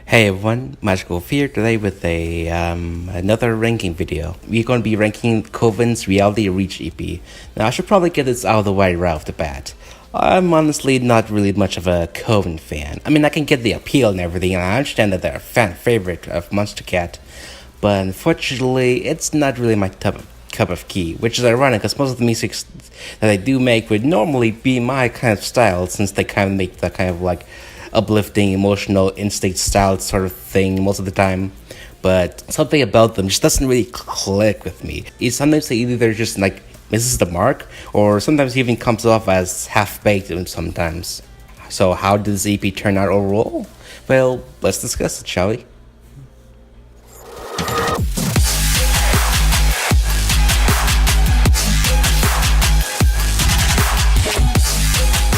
Hey everyone, Magical here today with a another ranking video. We're going to be ranking Koven's Reality Reach EP. Now I should probably get this out of the way right off the bat. I'm honestly not really much of a Koven fan. I mean, I can get the appeal and everything, and I understand that they're a fan favorite of Mcat, but unfortunately, it's not really my cup of tea, which is ironic because most of the music that I do make would normally be my kind of style, since they kind of make that kind of like uplifting, emotional, instinct style sort of thing most of the time. But something about them just doesn't really click with me. Sometimes they either just like misses the mark, or sometimes it even comes off as half-baked sometimes. So how did this EP turn out overall? Well, let's discuss it, shall we?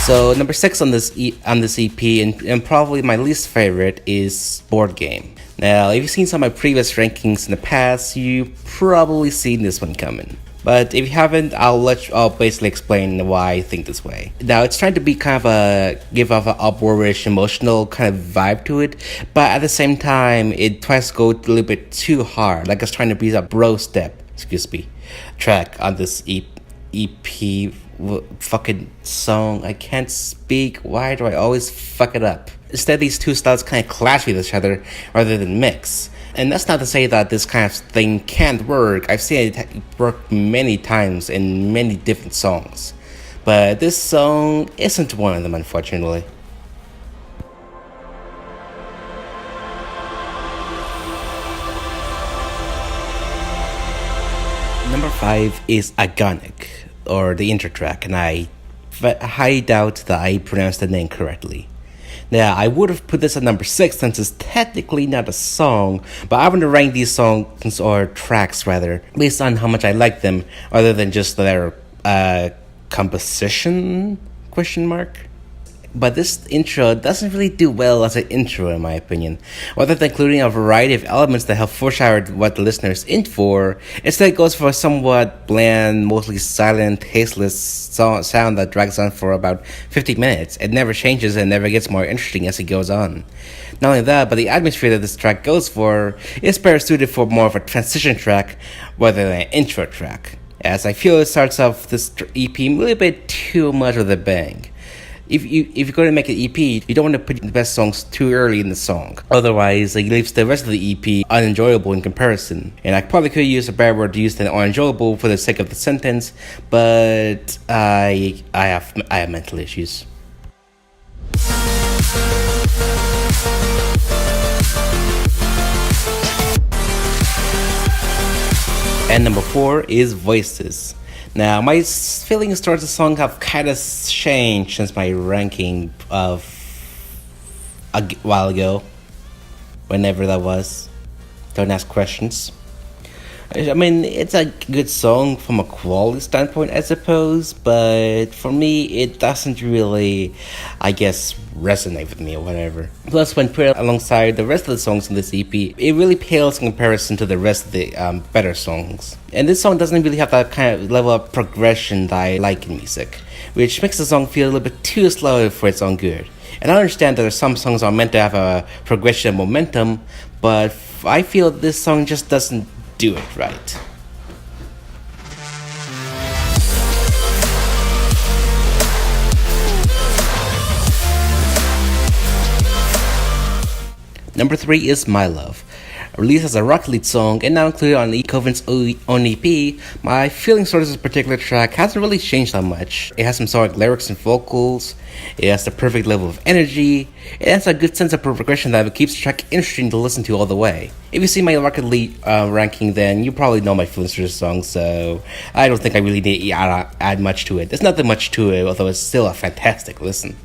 So number 6 on this EP, and probably my least favorite, is Board Game. Now, if you've seen some of my previous rankings in the past, you've probably seen this one coming. But if you haven't, I'll basically explain why I think this way. Now, it's trying to be kind of give off an upwardish emotional kind of vibe to it, but at the same time, it tries to go a little bit too hard, like it's trying to be a bro step, track on this EP fucking song. I can't speak. Why do I always fuck it up? Instead, these two styles kind of clash with each other rather than mix. And that's not to say that this kind of thing can't work. I've seen it work many times in many different songs. But this song isn't one of them, unfortunately. Number 5 is Agonic, or the intro track, and I highly doubt that I pronounced the name correctly. Now, I would have put this at number 6 since it's technically not a song, but I want to rank these songs, or tracks rather, based on how much I like them, other than just their composition, question mark. But this intro doesn't really do well as an intro, in my opinion. Rather than including a variety of elements that help foreshadow what the listener's in for, instead it goes for a somewhat bland, mostly silent, tasteless sound that drags on for about 50 minutes. It never changes and never gets more interesting as it goes on. Not only that, but the atmosphere that this track goes for is better suited for more of a transition track rather than an intro track, as I feel it starts off this EP a little bit too much with a bang. If you're going to make an EP, you don't want to put the best songs too early in the song. Otherwise, it leaves the rest of the EP unenjoyable in comparison. And I probably could use a better word to use than unenjoyable for the sake of the sentence, but I have mental issues. And number 4 is Voices. Now, my feelings towards the song have kind of changed since my ranking of a while ago, whenever that was. Don't ask questions. I mean, it's a good song from a quality standpoint, I suppose, but for me, it doesn't really, I guess, resonate with me or whatever. Plus, when put alongside the rest of the songs in this EP, it really pales in comparison to the rest of the better songs. And this song doesn't really have that kind of level of progression that I like in music, which makes the song feel a little bit too slow for its own good. And I understand that some songs are meant to have a progression and momentum, but I feel this song just doesn't do it right. Number 3 is My Love. Released as a rock lead song and now included on Koven's own EP, my feelings towards this particular track hasn't really changed that much. It has some solid lyrics and vocals, it has the perfect level of energy, it has a good sense of progression that keeps the track interesting to listen to all the way. If you see my rock lead ranking, then you probably know my feelings for this song, so I don't think I really need to add much to it. There's nothing much to it, although it's still a fantastic listen.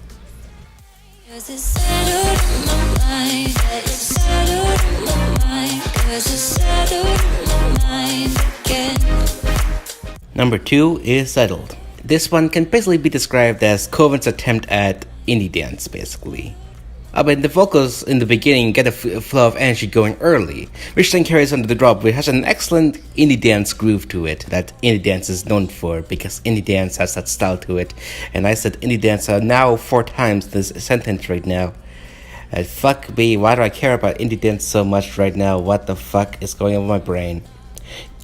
Number 2 is Settled. This one can basically be described as Koven's attempt at indie dance, basically. But the vocals in the beginning get a flow of energy going early, which then carries on to the drop, which has an excellent indie dance groove to it that indie dance is known for, because indie dance has that style to it. And I said indie dance now 4 times this sentence right now. And fuck me, why do I care about indie dance so much right now? What the fuck is going on with my brain?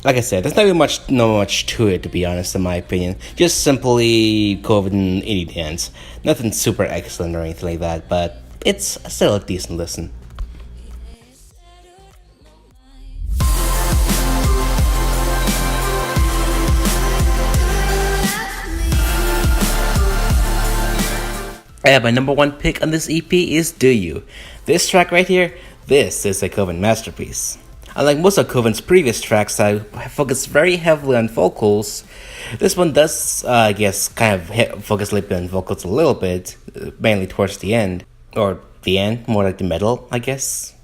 Like I said, there's not even much to it, to be honest, in my opinion. Just simply Koven indie dance. Nothing super excellent or anything like that, but it's still a decent listen. And my number one pick on this EP is Do You. This track right here, this is a Koven masterpiece. Unlike most of Koven's previous tracks that focus very heavily on vocals, this one does, I guess, kind of focus a little bit on vocals a little bit, mainly towards the end. Or the end, more like the middle, I guess.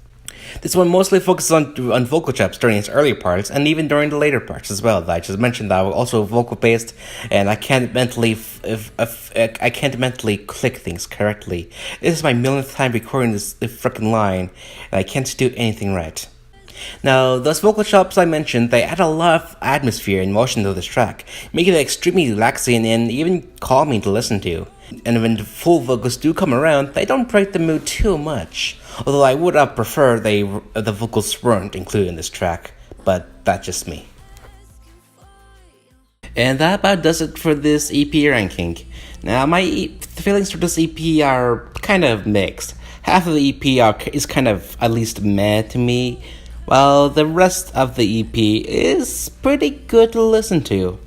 This one mostly focuses on vocal chops during its earlier parts, and even during the later parts as well. That I just mentioned that were also vocal based, and I can't mentally click things correctly. This is my millionth time recording this freaking line, and I can't do anything right. Now, those vocal chops I mentioned, they add a lot of atmosphere and emotion to this track, making it extremely relaxing and even calming to listen to. And when the full vocals do come around, they don't break the mood too much. Although I would have preferred the vocals weren't included in this track, but that's just me. And that about does it for this EP ranking. Now, my feelings for this EP are kind of mixed. Half of the EP is kind of at least meh to me, while the rest of the EP is pretty good to listen to.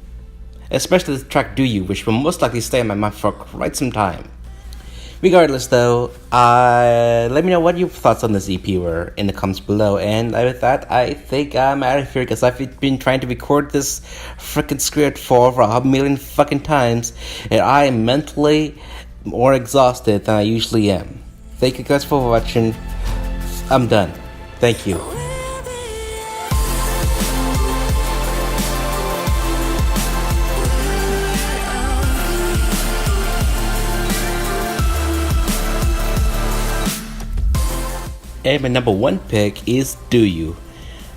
Especially the track Do You, which will most likely stay in my mind for quite some time. Regardless though, let me know what your thoughts on this EP were in the comments below, and with that, I think I'm out of here because I've been trying to record this freaking script for a million fucking times, and I am mentally more exhausted than I usually am. Thank you guys for watching. I'm done. Thank you. And my number one pick is Do You.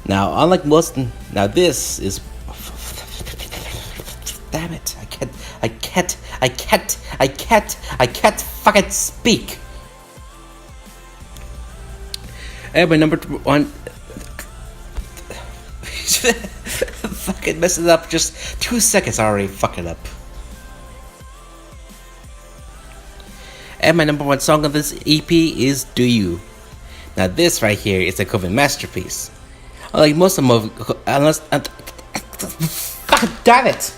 Now, unlike most, now this is, damn it, I can't fucking speak. And my number one, fucking mess it up, just 2 seconds, I already fuck it up. And my number one song on this EP is Do You. Now this right here is a Koven masterpiece. Unlike most of them, unless, God damn it!